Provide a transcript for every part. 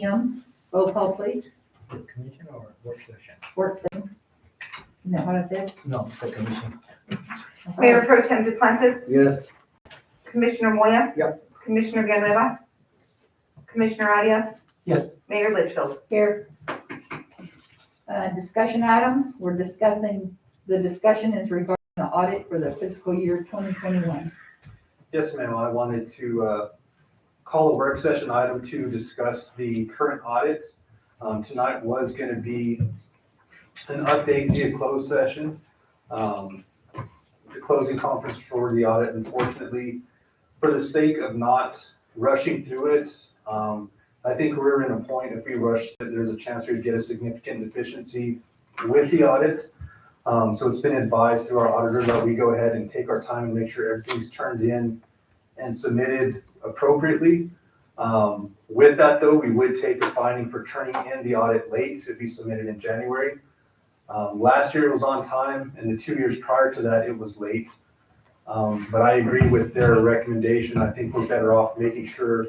Roll call, please. For commission or work session? Work session. Isn't that what I said? No, for commission. Mayor Pro Tem Duplantis, Yes. Commissioner Moya. Yep. Commissioner Guerrera, Commissioner Arias, Yes. Mayor Litchfield. Here. Discussion items, we're discussing, the discussion is regarding the audit for the fiscal year 2021. Yes, ma'am. I wanted to call a work session item to discuss the current audit. Tonight was going to be an update via closed session. The closing conference for the audit, unfortunately, for the sake of not rushing through it, I think we're in a point, if we rush, that there's a chance we get a significant deficiency with the audit. So it's been advised through our auditor that we go ahead and take our time and make sure everything's turned in and submitted appropriately. With that though, we would take a finding for turning in the audit late if we submitted in January. Last year it was on time, and the 2 years prior to that it was late. But I agree with their recommendation. I think we're better off making sure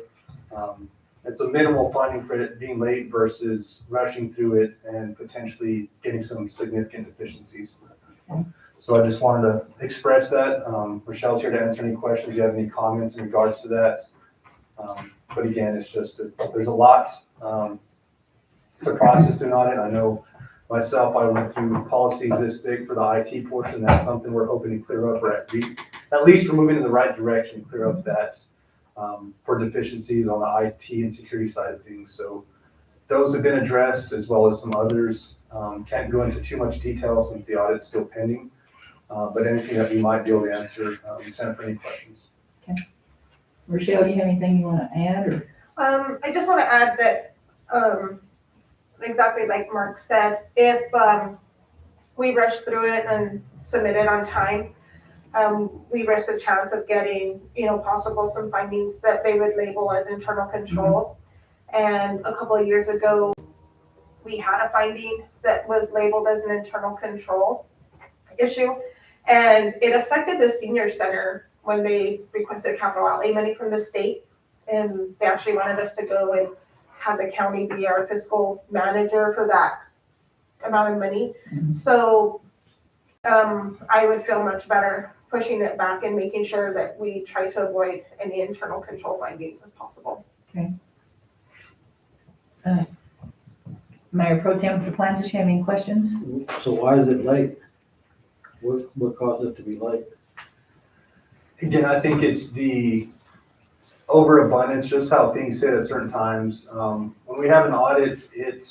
it's a minimal finding for it being late versus rushing through it and potentially getting some significant deficiencies. So I just wanted to express that. Rochelle's here to answer any questions. If you have any comments in regards to that. But again, it's just, there's a lot to process through an audit. I know myself, I went through policies this thick for the IT portion. That's something we're hoping to clear up, or at least we're moving in the right direction to clear up that for deficiencies on the IT and security side of things. So those have been addressed, as well as some others. Can't go into too much detail since the audit's still pending. But anything that we might be able to answer, we send for any questions. Rochelle, do you have anything you want to add, or? I just want to add that, exactly like Mark said, if we rush through it and submit it on time, we risk the chance of getting, possible some findings that they would label as internal control. And a couple of years ago, we had a finding that was labeled as an internal control issue, and it affected the senior center when they requested capital outlay money from the state, and they actually wanted us to go and have the county be our fiscal manager for that amount of money. So I would feel much better pushing it back and making sure that we try to avoid any internal control findings as possible. Okay. Mayor Pro Tem Duplantis, you have any questions? So why is it late? What caused it to be late? Again, I think it's the overabundance, just how things hit at certain times. When we have an audit, it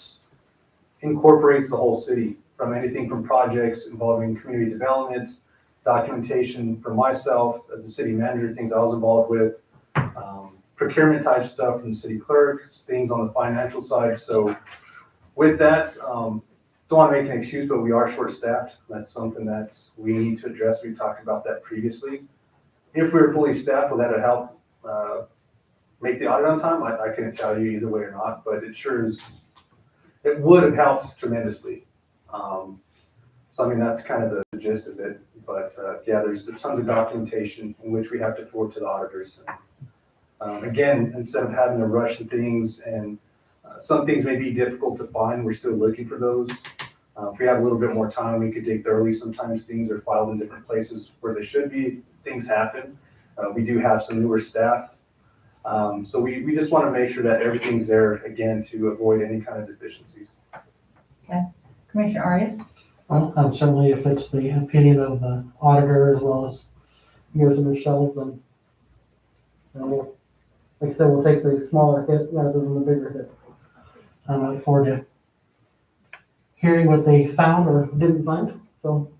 incorporates the whole city, from anything from projects involving community development, documentation from myself as a city manager, things I was involved with, procurement type stuff from the city clerk, things on the financial side. So with that, don't want to make an excuse, but we are short-staffed. That's something that we need to address. We've talked about that previously. If we were fully staffed, will that help make the audit on time? I couldn't tell you either way or not, but it sure is. It would have helped tremendously. So I mean, that's kind of the gist of it. But yeah, there's tons of documentation in which we have to forward to the auditors. Again, instead of having to rush the things, and some things may be difficult to find, we're still looking for those. If we have a little bit more time, we could dig thoroughly. Sometimes things are filed in different places where they should be. Things happen. We do have some newer staff. So we just want to make sure that everything's there, again, to avoid any kind of deficiencies. Okay. Commissioner Arias? Certainly, if it's the opinion of the auditor as well as yours and Michelle's, then like I said, we'll take the smaller hit rather than the bigger hit. I look forward to hearing what they found or didn't find. So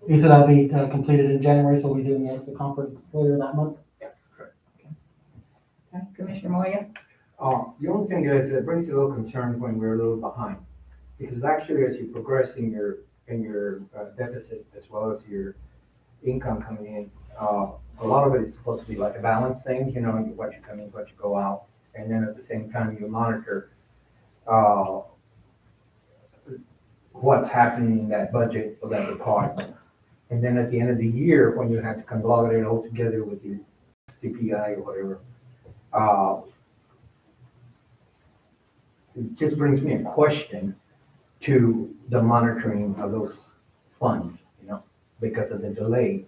you said that'll be completed in January, so we'll be doing the exit conference later that month. Yes, correct. Okay. Commissioner Moya? The only thing is it brings a little concern when we're a little behind, because actually as you progress in your deficit as well as your income coming in, a lot of it is supposed to be like a balance thing, what you come in, what you go out, and then at the same time you monitor what's happening in that budget for that department. And then at the end of the year, when you have to consolidate it all together with your CPI or whatever, it just brings me a question to the monitoring of those funds, because of the delay.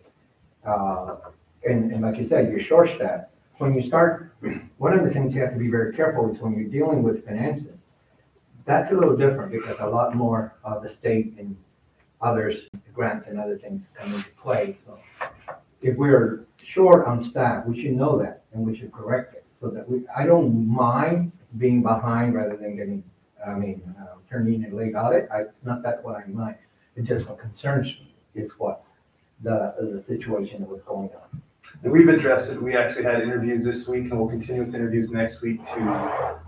And like you said, you're short-staffed. When you start, one of the things you have to be very careful is when you're dealing with finances. That's a little different because a lot more of the state and others, grants and other things come into play. So if we're short on staff, we should know that and we should correct it so that I don't mind being behind rather than turning in a late audit. It's not that what I mind. It's just what concerns me is what the situation that was going on. And we've addressed it. We actually had interviews this week and we'll continue with interviews next week to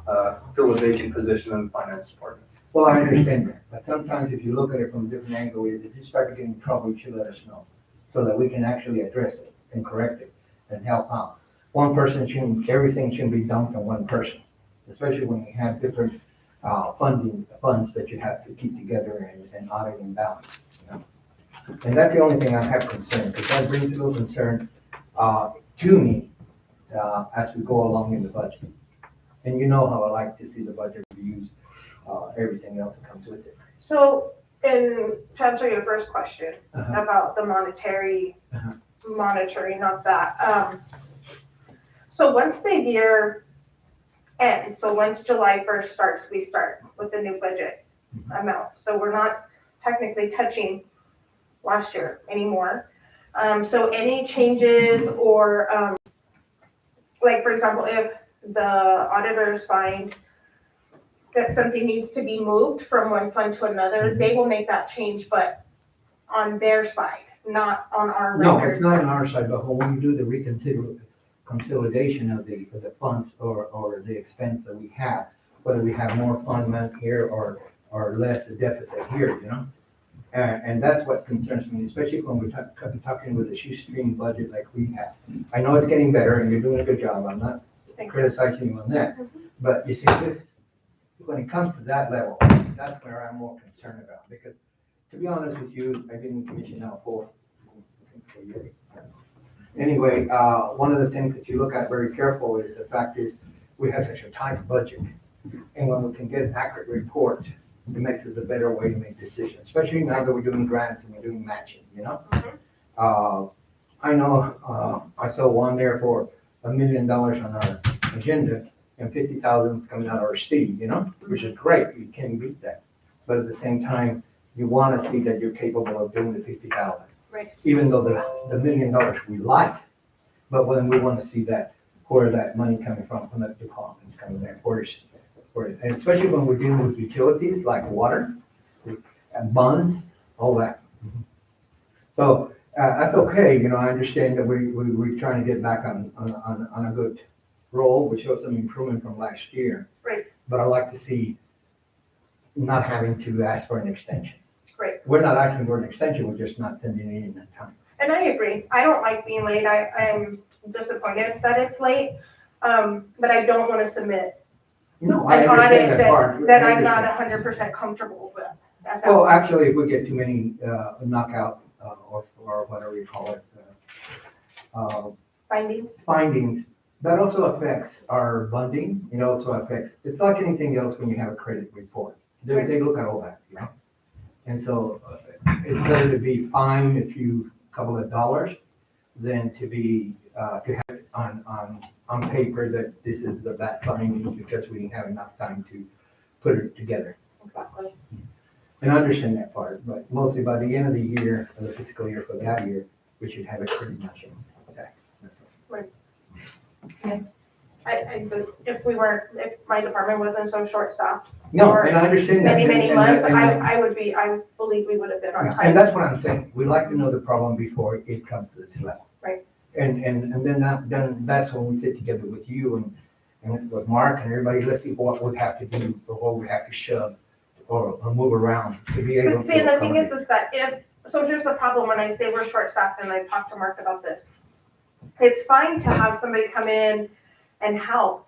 fill a vacant position in the finance department. Well, I understand that, but sometimes if you look at it from a different angle, if you start getting in trouble, you should let us know so that we can actually address it and correct it and help out. Everything shouldn't be dumped on one person, especially when you have different funds that you have to keep together and audit and balance. And that's the only thing I have concern, because that brings a little concern to me as we go along in the budget. And you know how I like to see the budget reviews, everything else that comes with it. So, and to answer your first question Uh-huh. about the monetary Uh-huh. monitoring of that. So once the year ends, so once July 1st starts, we start with the new budget amount. So we're not technically touching last year anymore. So any changes or, like, for example, if the auditors find that something needs to be moved from one fund to another, they will make that change, but on their side, not on our No, records. it's not on our side, but when you do the consolidation of the funds or the expense that we have, whether we have more fund amount here or less deficit here, And that's what concerns me, especially when we're talking with a shoestring budget like we have. I know it's getting better and you're doing a good job. I'm not Thank you. criticizing you on that. But you see, when it comes to that level, that's where I'm more concerned about. Because to be honest with you, I've been in commission now for years. Anyway, one of the things that you look at very careful is the fact is we have such a tight budget. And when we can get an accurate report, it makes us a better way to make decisions, especially now that we're doing grants and we're doing matching, I know, I saw one there for $1 million on our agenda and 50,000 is coming out of our seed, which is great. You can't beat that. But at the same time, you want to see that you're capable of doing the 50,000. Right. Even though the $1 million we like, but when we want to see that, where that money coming from the departments coming there, and especially when we're dealing with utilities like water and bonds, all that. So that's okay, I understand that we're trying to get back on a good roll, which shows some improvement from last year. Right. But I like to see not having to ask for an extension. Right. We're not asking for an extension, we're just not sending it in that time. And I agree. I don't like being late. I'm disappointed that it's late. But I don't want to submit No, I an understand audit that part. that I I'm not understand. 100% comfortable with. at that Well, point. actually, if we get too many knockout or whatever you call it, findings, that also affects our funding. It also affects, it's like anything else when you have a credit report. They look at all that, And so it's better to be fined a couple of dollars than to be, to have it on paper that this is the bad finding because we didn't have enough time to put it together. Exactly. And I understand that part, but mostly by the end of the year, of the fiscal year for that year, we should have it pretty much intact. That's all. If my department wasn't so short-staffed, No, Or and I understand that. many and months, that- I believe we would have been on And time. that's what I'm saying. We like to know the problem before it comes to this level. Right. And then that's when we sit together with you and with Mark and everybody, let's see what we have to do or what we have to shove or move around to be able to. But see, the thing accommodate. is that so here's the problem when I say we're short-staffed, and I've talked to Mark about this. It's fine to have somebody come in and help,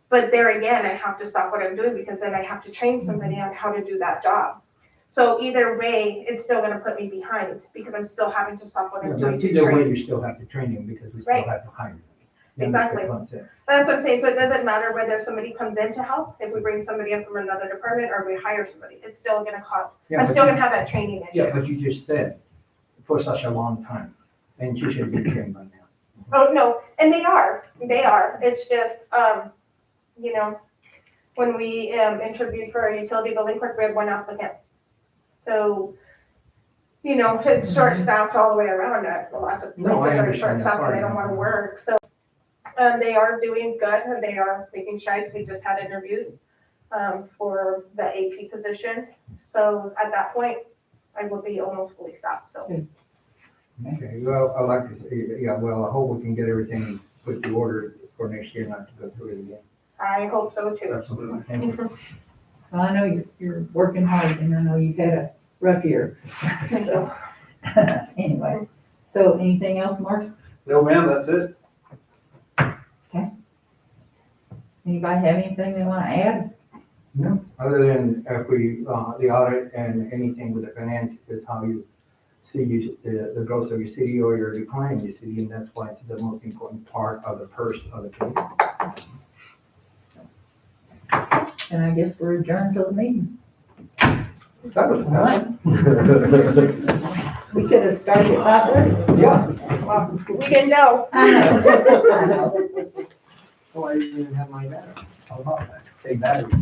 but there again, I have to stop what I'm doing because then I have to train somebody on how to do that job. So either way, it's still gonna put me behind because I'm still having to stop what Yeah, I'm but doing to either way, train. you still have to train him because we still Right. have to hire him. Exactly. Months in. That's what I'm saying, so it doesn't matter whether somebody comes in to help, if we bring somebody in from another department, or we hire somebody, it's still gonna cost, Yeah, I'm but still you- gonna have that training issue. Yeah, but you just said, for such a long time, and you should be trained by now. Oh, no, and they are, it's just, you know, when we, interviewed for a utility building clerk, we had one applicant. So, you know, it's short-staffed all the way around, lots of No, I places are understand that short-staffed and they don't part. wanna work, so. They are doing good, and they are making strides, we just had interviews, for the AP position. So at that point, I will be almost fully staffed, so. Okay, well, I like to say, yeah, well, I hope we can get everything put to order for next year, not to go through it again. I hope so too. Absolutely. Thank you. Well, I know you're working hard and I know you've had a rough year. So, anyway, so anything else, Mark? No, ma'am, that's it. Anybody have anything they want to add? No, other than if we, the audit and anything with the finance is how you see the growth of your city or your decline in your city, and that's why it's the most important part of the purse of the community. And I guess we're adjourned till the meeting. That was All right. fun. We could have started at 5:30. Yeah. Well, we didn't know. I know. Oh, I didn't even have my battery. How about that? Say battery.